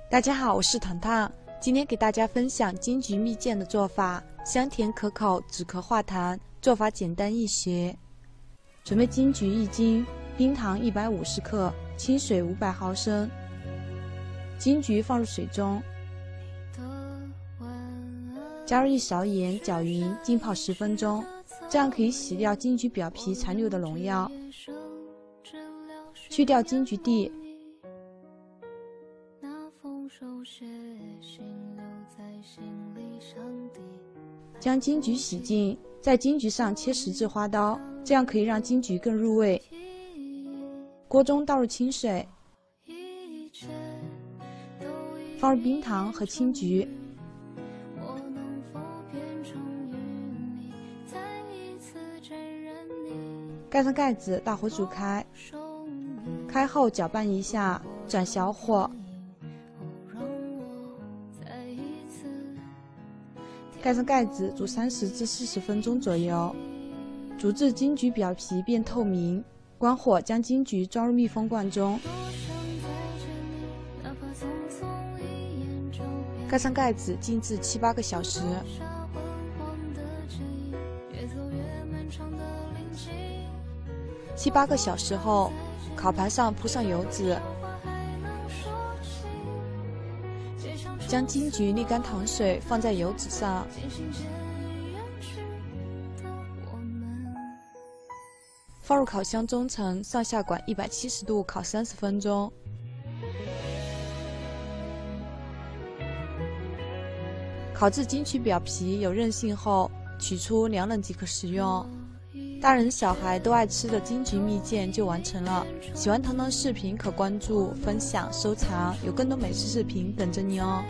大家好，我是糖糖，今天给大家分享金桔蜜饯的做法，香甜可口，止咳化痰，做法简单易学。准备金桔1斤，冰糖150克，清水500毫升。金桔放入水中，加入1勺盐，搅匀，浸泡10分钟，这样可以洗掉金桔表皮残留的农药，去掉金桔蒂。将金桔洗净，在金桔上切十字花刀，这样可以让金桔更入味。锅中倒入清水，放入冰糖和青桔，盖上盖子，大火煮开。开后搅拌一下，转小火。盖上盖子，煮30至40分钟左右，煮至金桔表皮变透明。关火，将金桔装入密封罐中，盖上盖子，静置7、8个小时。7、8个小时后，烤盘上铺上油纸，将金桔沥干糖水放在油纸上，放入烤箱中层，上下管170度烤30分钟。烤至金桔表皮有韧性后，取出凉冷即可食用。大人小孩都爱吃的金桔蜜饯就完成了。喜欢糖糖视频可关注、分享、收藏，有更多美食视频等着你哦。